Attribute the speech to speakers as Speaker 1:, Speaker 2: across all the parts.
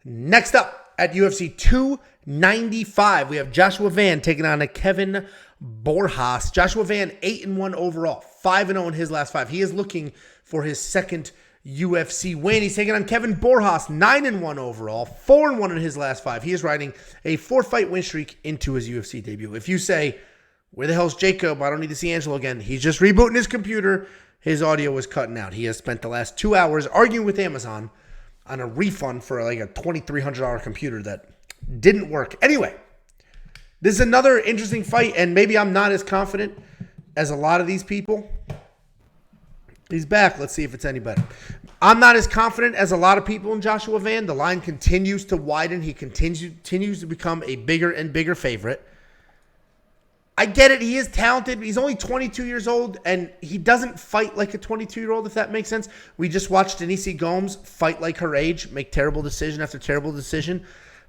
Speaker 1: Next up at UFC 295, we have Joshua Van taking on a Kevin Borjas. Joshua Van, 8-1 overall, 5-0 in his last 5. He is looking for his second UFC win. He's taking on Kevin Borjas, 9-1 overall, 4-1 in his last 5. He is riding a 4-fight win streak into his UFC debut. If you say, where the hell's Jacob? I don't need to see Angelo again. He's just rebooting his computer. His audio was cutting out. He has spent the last 2 hours arguing with Amazon on a refund for like a $2,300 computer that didn't work. Anyway, this is another interesting fight, and maybe I'm not as confident as a lot of these people. He's back. Let's see if it's any better. I'm not as confident as a lot of people in Joshua Van. The line continues to widen. He continues to become a bigger and bigger favorite. I get it. He is talented. He's only 22 years old, and he doesn't fight like a 22-year-old, if that makes sense. We just watched Denise Gomes fight like her age, make terrible decision after terrible decision.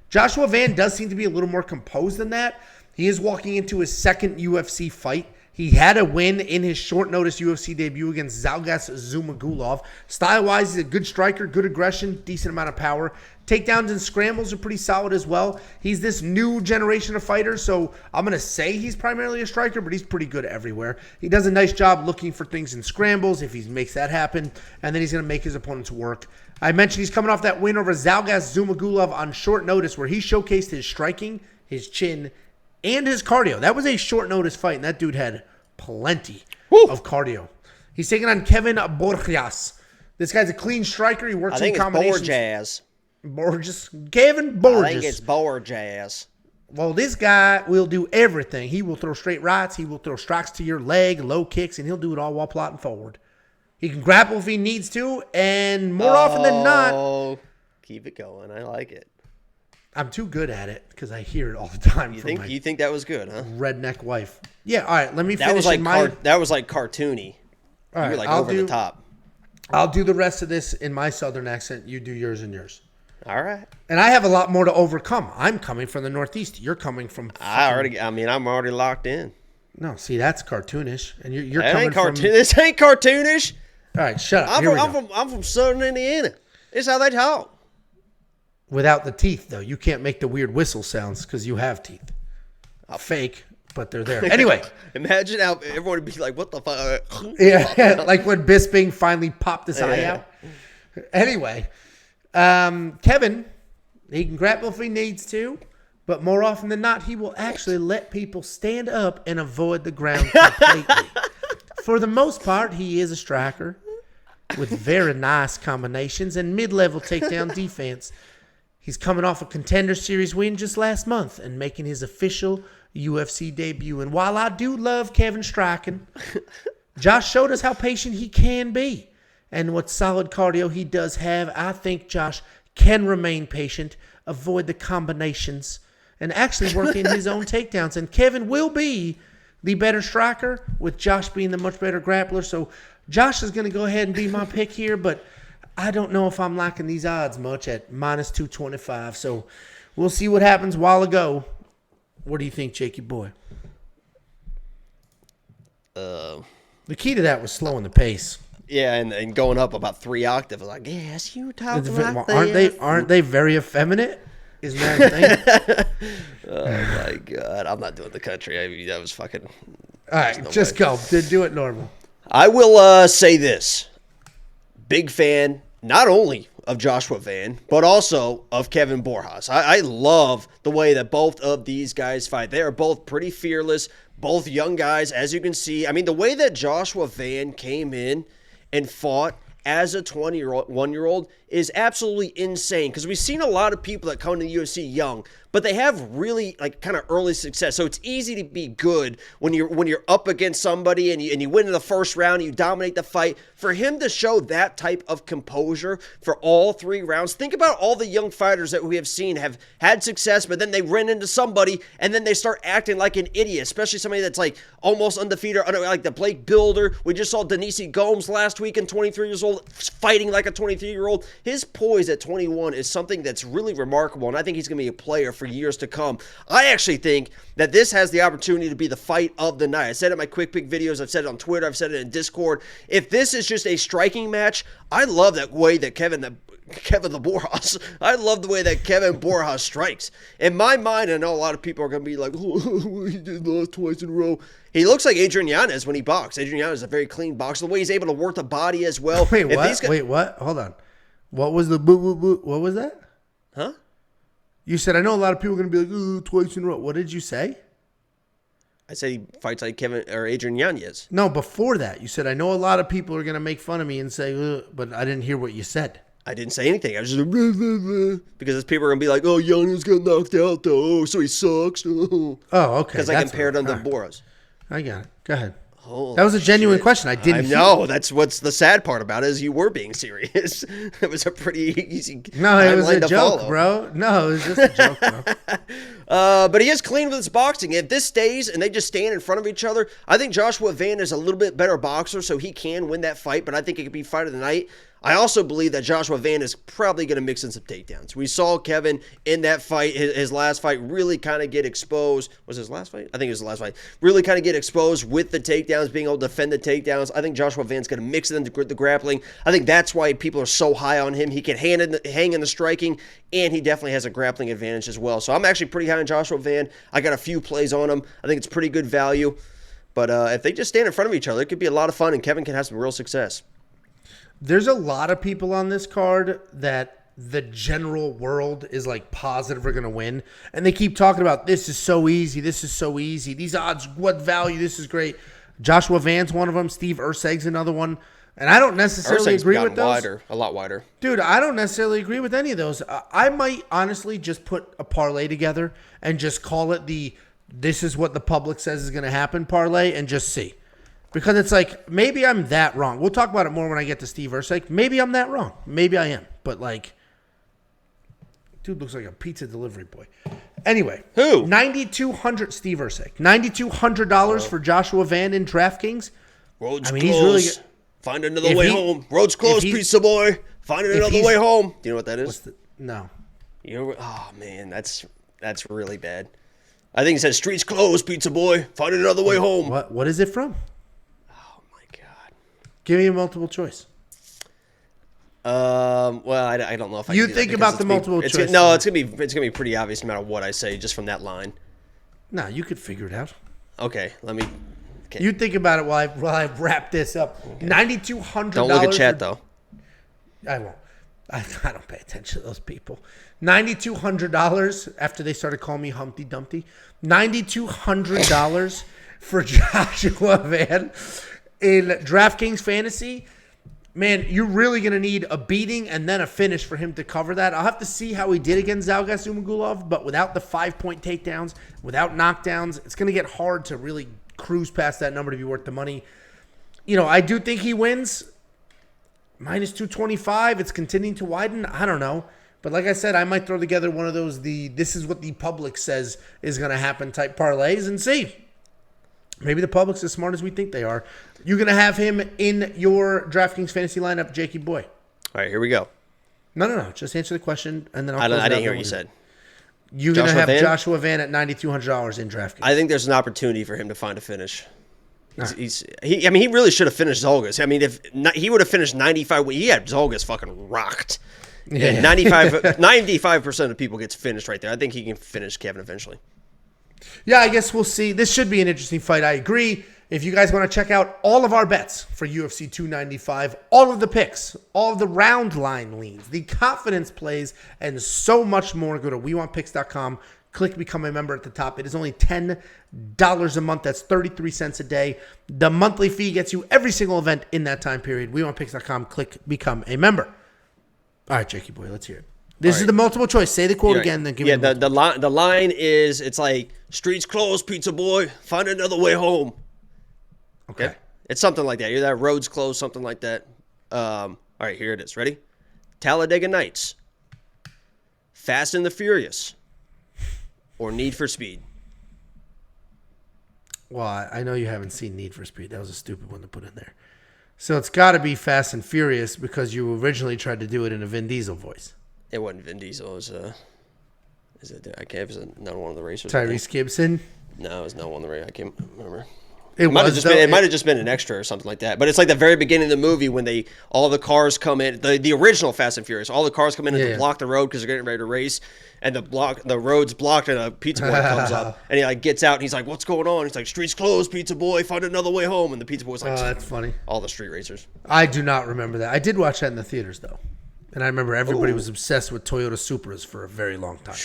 Speaker 1: Joshua Van does seem to be a little more composed than that. He is walking into his second UFC fight. He had a win in his short-notice UFC debut against Zhalgas Zhumagulov. Style-wise, he's a good striker, good aggression, decent amount of power. Takedowns and scrambles are pretty solid as well. He's this new generation of fighter, so I'm going to say he's primarily a striker, but he's pretty good everywhere. He does a nice job looking for things in scrambles if he makes that happen, and then he's going to make his opponents work. I mentioned he's coming off that win over Zhalgas Zhumagulov on short notice where he showcased his striking, his chin, and his cardio. That was a short notice fight, and that dude had plenty of cardio. He's taking on Kevin Borjas. This guy's a clean striker. He works in combinations. Kevin Borjas.
Speaker 2: I think it's Borjas.
Speaker 1: Well, this guy will do everything. He will throw straight rights. He will throw strikes to your leg, low kicks, and he'll do it all while plotting forward. He can grapple if he needs to, and more often than not...
Speaker 2: Keep it going. I like it.
Speaker 1: I'm too good at it because I hear it all the time.
Speaker 2: You think that was good, huh?
Speaker 1: Redneck wife. Yeah, all right, let me finish.
Speaker 2: That was like cartoony.
Speaker 1: All right,
Speaker 2: you were like over the top.
Speaker 1: I'll do the rest of this in my southern accent. You do yours and yours.
Speaker 2: All right.
Speaker 1: And I have a lot more to overcome. I'm coming from the Northeast. You're coming from...
Speaker 2: I'm already locked in.
Speaker 1: No, see, that's cartoonish. And you're coming from...
Speaker 2: This ain't cartoonish.
Speaker 1: All right, shut up.
Speaker 2: I'm from southern Indiana. This is how they talk.
Speaker 1: Without the teeth, though. You can't make the weird whistle sounds because you have teeth. Fake, but they're there. Anyway.
Speaker 2: Imagine how everyone would be like, what the fuck?
Speaker 1: Yeah, like when Bisping finally popped his eye out. Anyway, Kevin, he can grapple if he needs to, but more often than not, he will actually let people stand up and avoid the ground completely. For the most part, he is a striker with very nice combinations and mid-level takedown defense. He's coming off a Contender Series win just last month and making his official UFC debut. And while I do love Kevin striking, Josh showed us how patient he can be. And what solid cardio he does have, I think Josh can remain patient, avoid the combinations, and actually work in his own takedowns. And Kevin will be the better striker, with Josh being the much better grappler. So Josh is going to go ahead and be my pick here, but I don't know if I'm liking these odds much at minus 225. So we'll see what happens. While ago, what do you think, Jakey boy? The key to that was slowing the pace.
Speaker 2: Yeah, and going up about 3 octaves. Like, yes, you talk like this.
Speaker 1: Aren't they very effeminate? Isn't that a thing?
Speaker 2: Oh, my God. I'm not doing the country. I mean, that was fucking...
Speaker 1: All right, just go. Do it normal.
Speaker 2: I will say this. Big fan, not only of Joshua Van, but also of Kevin Borjas. I love the way that both of these guys fight. They are both pretty fearless, both young guys, as you can see. I mean, the way that Joshua Van came in and fought as a 21-year-old is absolutely insane, because we've seen a lot of people that come to the UFC young, but they have really like kind of early success. So it's easy to be good when you're up against somebody and you win in the first round and you dominate the fight. For him to show that type of composure for all 3 rounds, think about all the young fighters that we have seen have had success, but then they run into somebody and then they start acting like an idiot, especially somebody that's like almost undefeated, like the Blake Builder. We just saw Denise Gomes last week, and 23 years old, fighting like a 23-year-old. His poise at 21 is something that's really remarkable, and I think he's going to be a player for years to come. I actually think that this has the opportunity to be the fight of the night. I said it in my quick pick videos. I've said it on Twitter. I've said it in Discord. If this is just a striking match, I love that way that Kevin Kevin the Borjas. I love the way that Kevin Borjas strikes. In my mind, I know a lot of people are going to be like, oh, he did lost twice in a row. He looks like Adrian Yanez when he boxes. Adrian Yanez is a very clean boxer. The way he's able to work the body as well.
Speaker 1: Wait, what? Wait, what? Hold on. What was the boo, boo, boo? What was that?
Speaker 2: Huh?
Speaker 1: You said, I know a lot of people are going to be like, oh, twice in a row. What did you say?
Speaker 2: I said he fights like Kevin or Adrian Yanez.
Speaker 1: No, before that. You said, I know a lot of people are going to make fun of me and say, ugh, but I didn't hear what you said.
Speaker 2: I didn't say anything. I was just because people are going to be like, oh, Yanez got knocked out, though, so he sucks.
Speaker 1: Oh, okay.
Speaker 2: Because I compared him to Borjas.
Speaker 1: I got it. Go ahead.
Speaker 2: Oh,
Speaker 1: that was a genuine question. I didn't
Speaker 2: know. That's what's the sad part about it is you were being serious. It was a pretty easy
Speaker 1: No, it was a joke,
Speaker 2: follow.
Speaker 1: Bro. No, it was just a joke, bro.
Speaker 2: But he is clean with his boxing. If this stays and they just stand in front of each other, I think Joshua Van is a little bit better boxer, so he can win that fight, but I think it could be fight of the night. I also believe that Joshua Van is probably going to mix in some takedowns. We saw Kevin in that fight, his last fight, really kind of get exposed. Was his last fight? I think it was the last fight. Really kind of get exposed with the takedowns, being able to defend the takedowns. I think Joshua Van's going to mix it into the grappling. I think that's why people are so high on him. He can hang in the striking, and he definitely has a grappling advantage as well. So I'm actually pretty high on Joshua Van. I got a few plays on him. I think it's pretty good value. But if they just stand in front of each other, it could be a lot of fun, and Kevin can have some real success.
Speaker 1: There's a lot of people on this card that the general world is like positive are going to win. And they keep talking about this is so easy. This is so easy. These odds, what value? This is great. Joshua Van's one of them. Steve Urseg's another one. And I don't necessarily agree with those.
Speaker 2: Wider, a lot wider.
Speaker 1: Dude, I don't necessarily agree with any of those. I might honestly just put a parlay together and just call it the this is what the public says is going to happen parlay and just see. Because it's like, maybe I'm that wrong. We'll talk about it more when I get to Steve Urseg. Maybe I'm that wrong. Maybe I am. But, like, dude looks like a pizza delivery boy. Anyway.
Speaker 2: Who?
Speaker 1: $9,200, Steve Urseg. $9,200 for Joshua Van in DraftKings.
Speaker 2: Road's close. He's really find another way home. Road's close, pizza boy. Find another way home. Do you know what that is?
Speaker 1: No.
Speaker 2: Oh, man. That's really bad. I think it says, streets closed, pizza boy. Find another way home.
Speaker 1: What is it from? Give me a multiple choice.
Speaker 2: Well, I don't know if I
Speaker 1: you
Speaker 2: can do
Speaker 1: think about the multiple choice.
Speaker 2: No, it's gonna be pretty obvious no matter what I say just from that line.
Speaker 1: No, you could figure it out.
Speaker 2: Okay, let me. Okay.
Speaker 1: You think about it while I wrap this up. Okay. $9,200.
Speaker 2: Don't look at chat though.
Speaker 1: I won't. I don't pay attention to those people. $9,200 after they started calling me Humpty Dumpty. $9,200 for Joshua Van. In DraftKings Fantasy, man, you're really going to need a beating and then a finish for him to cover that. I'll have to see how he did against Zhalgas Zhumagulov, but without the 5-point takedowns, without knockdowns, it's going to get hard to really cruise past that number to be worth the money. You know, I do think he wins. Minus 225, it's continuing to widen. I don't know. But like I said, I might throw together one of those, this is what the public says is going to happen type parlays and see. Maybe the public's as smart as we think they are. You're going to have him in your DraftKings fantasy lineup, Jakey boy.
Speaker 2: All right, here we go.
Speaker 1: No. Just answer the question, and then
Speaker 2: I didn't hear what you said.
Speaker 1: You're going to have Joshua Van at $9,200 in DraftKings.
Speaker 2: I think there's an opportunity for him to find a finish. He really should have finished Zhalgas. I mean, if not, he would have finished 95. He had Zhalgas fucking rocked. Yeah. 95% of people gets finished right there. I think he can finish Kevin eventually.
Speaker 1: Yeah, I guess we'll see. This should be an interesting fight. I agree. If you guys want to check out all of our bets for UFC 295, all of the picks, all of the round line leans, the confidence plays, and so much more, go to WeWantPicks.com. Click Become a Member at the top. It is only $10 a month. That's 33 cents a day. The monthly fee gets you every single event in that time period. WeWantPicks.com. Click Become a Member. All right, Jakey boy, let's hear it. This is the multiple choice. Say the quote again, then give me
Speaker 2: the line is, it's like, streets closed, pizza boy. Find another way home.
Speaker 1: Okay.
Speaker 2: Yep. It's something like that. Either that road's closed, something like that. All right, here it is. Ready? Talladega Nights, Fast and the Furious, or Need for Speed.
Speaker 1: Well, I know you haven't seen Need for Speed. That was a stupid one to put in there. So it's got to be Fast and Furious because you originally tried to do it in a Vin Diesel voice.
Speaker 2: It wasn't Vin Diesel. It was it was not one of the racers.
Speaker 1: Tyrese Gibson?
Speaker 2: No, it was not one of the racers. I can't remember. It might have just been an extra or something like that. But it's like the very beginning of the movie when all the cars come in. The original Fast and Furious. All the cars come in and block the road because they're getting ready to race, and the road's blocked, and a pizza boy comes up, and he like gets out, and he's like, "What's going on?" He's like, "Streets closed, pizza boy. Find another way home." And the pizza boy's like,
Speaker 1: "Oh, that's funny."
Speaker 2: All the street racers.
Speaker 1: I do not remember that. I did watch that in the theaters though, and I remember everybody was obsessed with Toyota Supras for a very long time.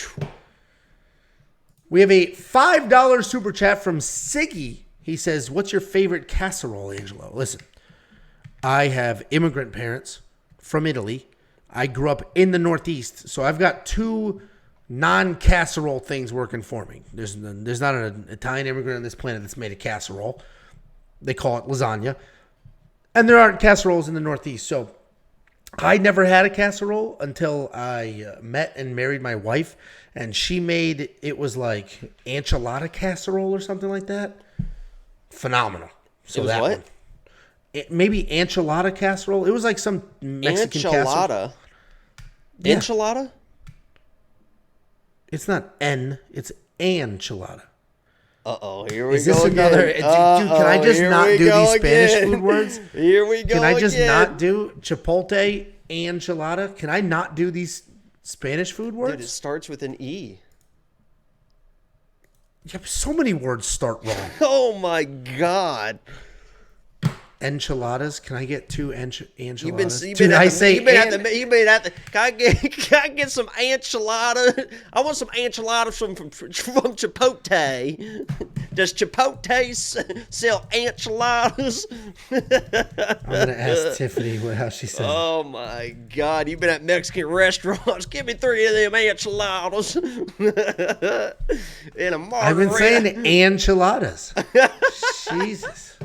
Speaker 1: We have a $5 super chat from Siggy. He says, "What's your favorite casserole, Angelo?" Listen, I have immigrant parents from Italy. I grew up in the Northeast, so I've got two non-casserole things working for me. There's not an Italian immigrant on this planet that's made a casserole. They call it lasagna. And there aren't casseroles in the Northeast, so I never had a casserole until I met and married my wife, and she made, it was like enchilada casserole or something like that. Phenomenal. So
Speaker 2: it was
Speaker 1: that
Speaker 2: what?
Speaker 1: One. Maybe enchilada casserole. It was like some Mexican casserole. Yeah.
Speaker 2: Enchilada?
Speaker 1: It's not it's enchilada.
Speaker 2: Uh-oh, here we
Speaker 1: Is
Speaker 2: go
Speaker 1: this
Speaker 2: again.
Speaker 1: another? Dude, can I just not do these Spanish food words?
Speaker 2: Here we go.
Speaker 1: Can I just not do chipotle enchilada? Can I not do these Spanish food words?
Speaker 2: Dude, it starts with an E.
Speaker 1: Yeah, so many words start wrong.
Speaker 2: Oh my God.
Speaker 1: Enchiladas. Can I get two enchiladas?
Speaker 2: You've been
Speaker 1: Can I
Speaker 2: get some enchilada? I want some enchiladas from Chipotle. Does Chipotle sell enchiladas?
Speaker 1: I'm gonna ask Tiffany how she said.
Speaker 2: Oh my God! You've been at Mexican restaurants. Give me 3 of them enchiladas. In a margarita.
Speaker 1: I've been saying enchiladas. Jesus.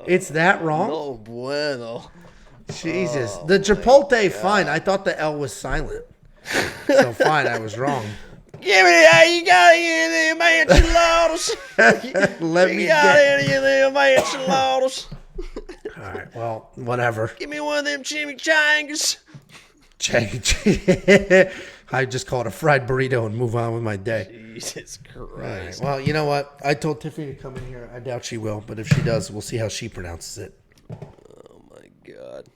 Speaker 1: It's that wrong?
Speaker 2: No bueno.
Speaker 1: Jesus. The Chipotle, fine. I thought the L was silent. So fine, I was wrong.
Speaker 2: Give me that. You got any of them enchiladas?
Speaker 1: Let me
Speaker 2: got
Speaker 1: get
Speaker 2: any of them enchiladas?
Speaker 1: All right, well, whatever.
Speaker 2: Give me one of them chimichangas.
Speaker 1: I just call it a fried burrito and move on with my day.
Speaker 2: Jesus Christ.
Speaker 1: All right, well, you know what? I told Tiffany to come in here. I doubt she will, but if she does, we'll see how she pronounces it.
Speaker 2: Oh, my God.